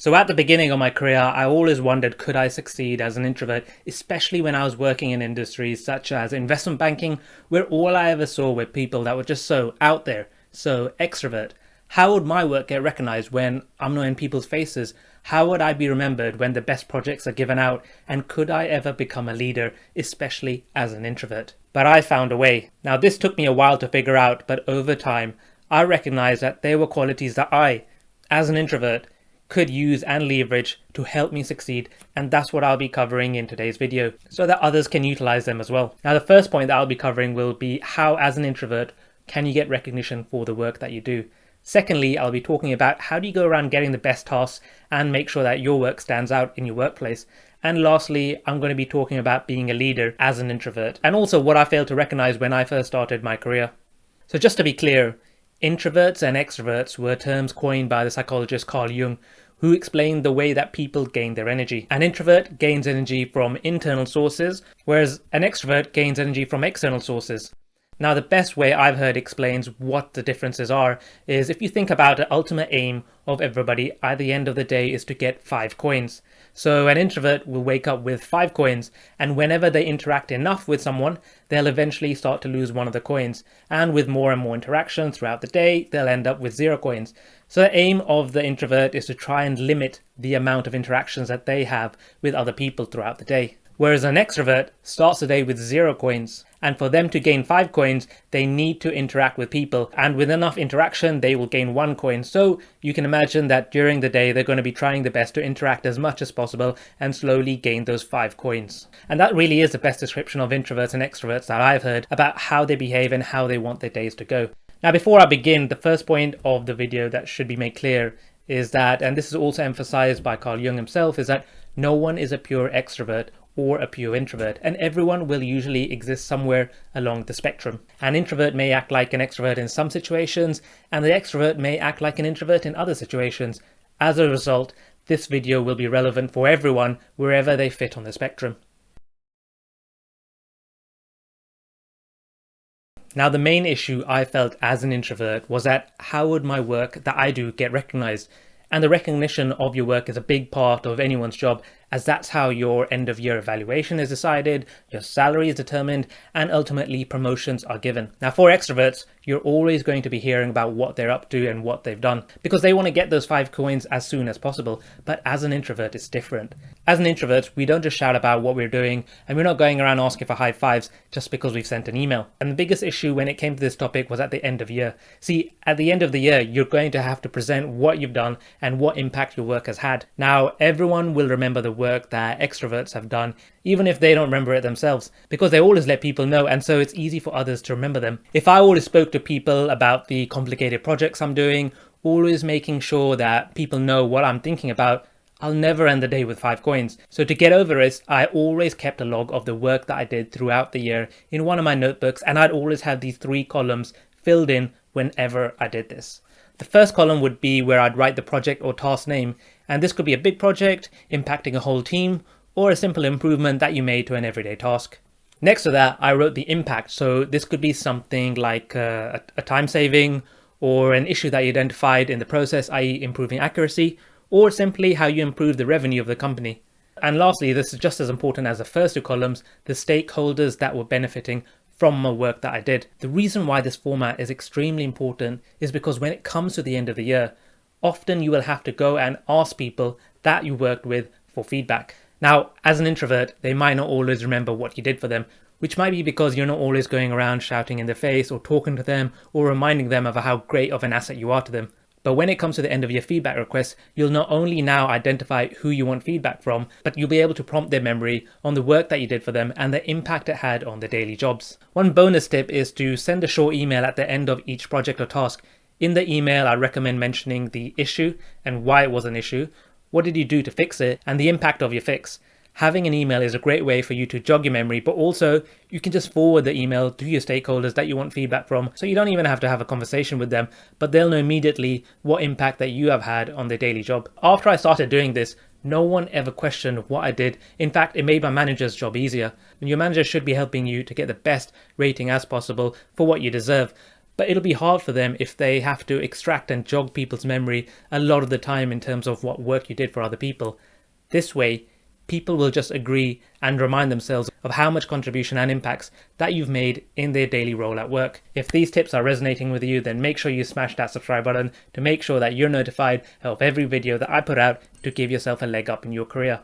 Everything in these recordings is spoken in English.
So at the beginning of my career, I always wondered, could I succeed as an introvert, especially when I was working in industries such as investment banking, where all I ever saw were people that were just so out there, so extrovert. How would my work get recognized when I'm not in people's faces? How would I be remembered when the best projects are given out? And could I ever become a leader, especially as an introvert? But I found a way. Now this took me a while to figure out, but over time, I recognized that there were qualities that I, as an introvert, could use and leverage to help me succeed, and that's what I'll be covering in today's video so that others can utilize them as well. Now the first point that I'll be covering will be how as an introvert can you get recognition for the work that you do. Secondly, I'll be talking about how do you go around getting the best tasks and make sure that your work stands out in your workplace. And lastly, I'm going to be talking about being a leader as an introvert and also what I failed to recognize when I first started my career. So just to be clear, introverts and extroverts were terms coined by the psychologist Carl Jung, who explained the way that people gain their energy. An introvert gains energy from internal sources, whereas an extrovert gains energy from external sources. Now, the best way I've heard explains what the differences are is if you think about the ultimate aim of everybody at the end of the day is to get 5 coins. So an introvert will wake up with 5 coins, and whenever they interact enough with someone, they'll eventually start to lose one of the coins. And with more and more interaction throughout the day, they'll end up with 0 coins. So the aim of the introvert is to try and limit the amount of interactions that they have with other people throughout the day. Whereas an extrovert starts the day with 0 coins. And for them to gain 5 coins, they need to interact with people. And with enough interaction, they will gain 1 coin. So you can imagine that during the day, they're going to be trying their best to interact as much as possible and slowly gain those 5 coins. And that really is the best description of introverts and extroverts that I've heard about how they behave and how they want their days to go. Now, before I begin, the first point of the video that should be made clear is that, and this is also emphasized by Carl Jung himself, is that no one is a pure extrovert or a pure introvert, and everyone will usually exist somewhere along the spectrum. An introvert may act like an extrovert in some situations, and the extrovert may act like an introvert in other situations. As a result, this video will be relevant for everyone wherever they fit on the spectrum. Now, the main issue I felt as an introvert was that how would my work that I do get recognized? And the recognition of your work is a big part of anyone's job, as that's how your end of year evaluation is decided, your salary is determined, and ultimately promotions are given. Now for extroverts, you're always going to be hearing about what they're up to and what they've done, because they want to get those 5 coins as soon as possible. But as an introvert, it's different. As an introvert, we don't just shout about what we're doing, and we're not going around asking for high fives just because we've sent an email. And the biggest issue when it came to this topic was at the end of year. See, at the end of the year, you're going to have to present what you've done and what impact your work has had. Now, everyone will remember the work that extroverts have done, even if they don't remember it themselves, because they always let people know, and so it's easy for others to remember them. If I always spoke to people about the complicated projects I'm doing, always making sure that people know what I'm thinking about, I'll never end the day with 5 coins. So to get over it, I always kept a log of the work that I did throughout the year in one of my notebooks, and I'd always have these 3 columns filled in whenever I did this. The first column would be where I'd write the project or task name, and this could be a big project impacting a whole team or a simple improvement that you made to an everyday task. Next to that, I wrote the impact, so this could be something like a time saving or an issue that you identified in the process, i.e. improving accuracy, or simply how you improve the revenue of the company. And lastly, this is just as important as the first 2 columns, the stakeholders that were benefiting from my work that I did. The reason why this format is extremely important is because when it comes to the end of the year, often you will have to go and ask people that you worked with for feedback. Now, as an introvert, they might not always remember what you did for them, which might be because you're not always going around shouting in their face or talking to them or reminding them of how great of an asset you are to them. But when it comes to the end of your feedback request, you'll not only now identify who you want feedback from, but you'll be able to prompt their memory on the work that you did for them and the impact it had on their daily jobs. One bonus tip is to send a short email at the end of each project or task. In the email, I recommend mentioning the issue and why it was an issue, what did you do to fix it, and the impact of your fix. Having an email is a great way for you to jog your memory, but also you can just forward the email to your stakeholders that you want feedback from, so you don't even have to have a conversation with them, but they'll know immediately what impact that you have had on their daily job. After I started doing this, no one ever questioned what I did. In fact, it made my manager's job easier. And your manager should be helping you to get the best rating as possible for what you deserve. but it'll be hard for them if they have to extract and jog people's memory a lot of the time in terms of what work you did for other people. This way, people will just agree and remind themselves of how much contribution and impacts that you've made in their daily role at work. If these tips are resonating with you, then make sure you smash that subscribe button to make sure that you're notified of every video that I put out to give yourself a leg up in your career.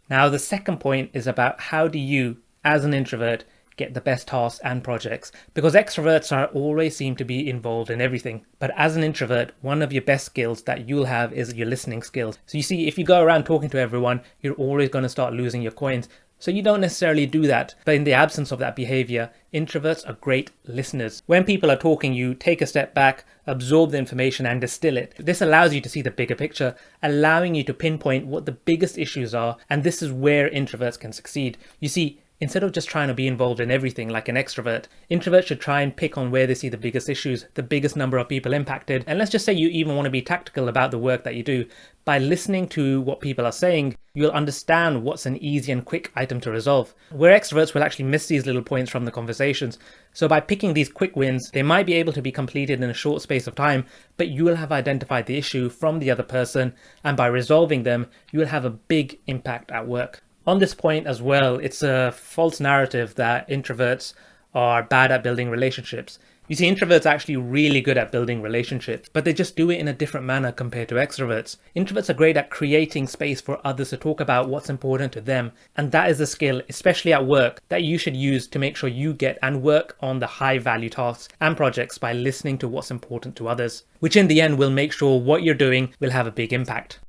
Now, the second point is about how do you, as an introvert, get the best tasks and projects, because extroverts are always seem to be involved in everything. But as an introvert, one of your best skills that you'll have is your listening skills. So you see, if you go around talking to everyone, you're always going to start losing your coins. So you don't necessarily do that. But in the absence of that behavior, introverts are great listeners. When people are talking, you take a step back, absorb the information and distill it. This allows you to see the bigger picture, allowing you to pinpoint what the biggest issues are. And this is where introverts can succeed. You see, instead of just trying to be involved in everything like an extrovert, introverts should try and pick on where they see the biggest issues, the biggest number of people impacted. And let's just say you even want to be tactical about the work that you do. By listening to what people are saying, you'll understand what's an easy and quick item to resolve. Where extroverts will actually miss these little points from the conversations. So by picking these quick wins, they might be able to be completed in a short space of time, but you will have identified the issue from the other person, and by resolving them, you will have a big impact at work. On this point as well, it's a false narrative that introverts are bad at building relationships. You see, introverts are actually really good at building relationships, but they just do it in a different manner compared to extroverts. Introverts are great at creating space for others to talk about what's important to them. And that is a skill, especially at work, that you should use to make sure you get and work on the high value tasks and projects by listening to what's important to others, which in the end will make sure what you're doing will have a big impact.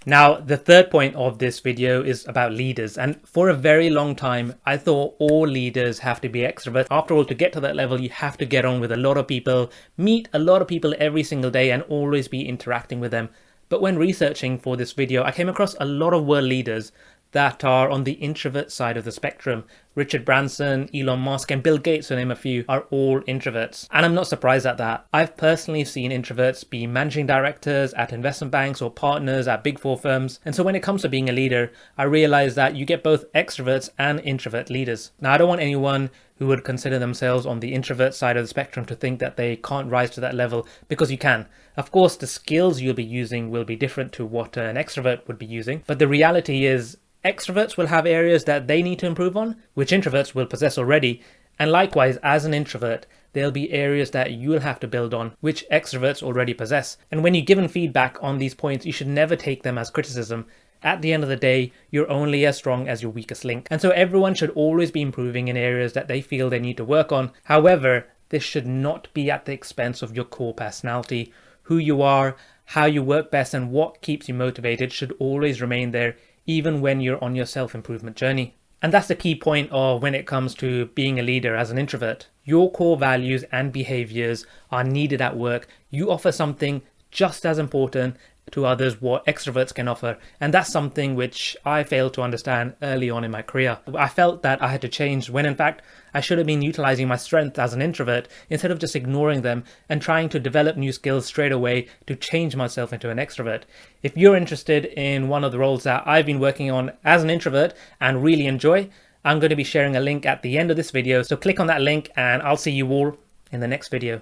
Now, the third point of this video is about leaders. And for a very long time, I thought all leaders have to be extroverts. After all, to get to that level, you have to get on with a lot of people, meet a lot of people every single day and always be interacting with them. But when researching for this video, I came across a lot of world leaders that are on the introvert side of the spectrum. Richard Branson, Elon Musk, and Bill Gates, to name a few, are all introverts. And I'm not surprised at that. I've personally seen introverts be managing directors at investment banks or partners at big four firms. And so when it comes to being a leader, I realized that you get both extroverts and introvert leaders. Now, I don't want anyone who would consider themselves on the introvert side of the spectrum to think that they can't rise to that level, because you can. Of course, the skills you'll be using will be different to what an extrovert would be using. But the reality is, extroverts will have areas that they need to improve on, which introverts will possess already. And likewise, as an introvert, there'll be areas that you'll have to build on, which extroverts already possess. And when you're given feedback on these points, you should never take them as criticism. At the end of the day, you're only as strong as your weakest link. And so everyone should always be improving in areas that they feel they need to work on. However, this should not be at the expense of your core personality. Who you are, how you work best, and what keeps you motivated should always remain there, even when you're on your self-improvement journey. And that's the key point of when it comes to being a leader as an introvert. Your core values and behaviors are needed at work. You offer something just as important to others what extroverts can offer. And that's something which I failed to understand early on in my career. I felt that I had to change when in fact I should have been utilizing my strength as an introvert instead of just ignoring them and trying to develop new skills straight away to change myself into an extrovert. If you're interested in one of the roles that I've been working on as an introvert and really enjoy, I'm going to be sharing a link at the end of this video. So click on that link and I'll see you all in the next video.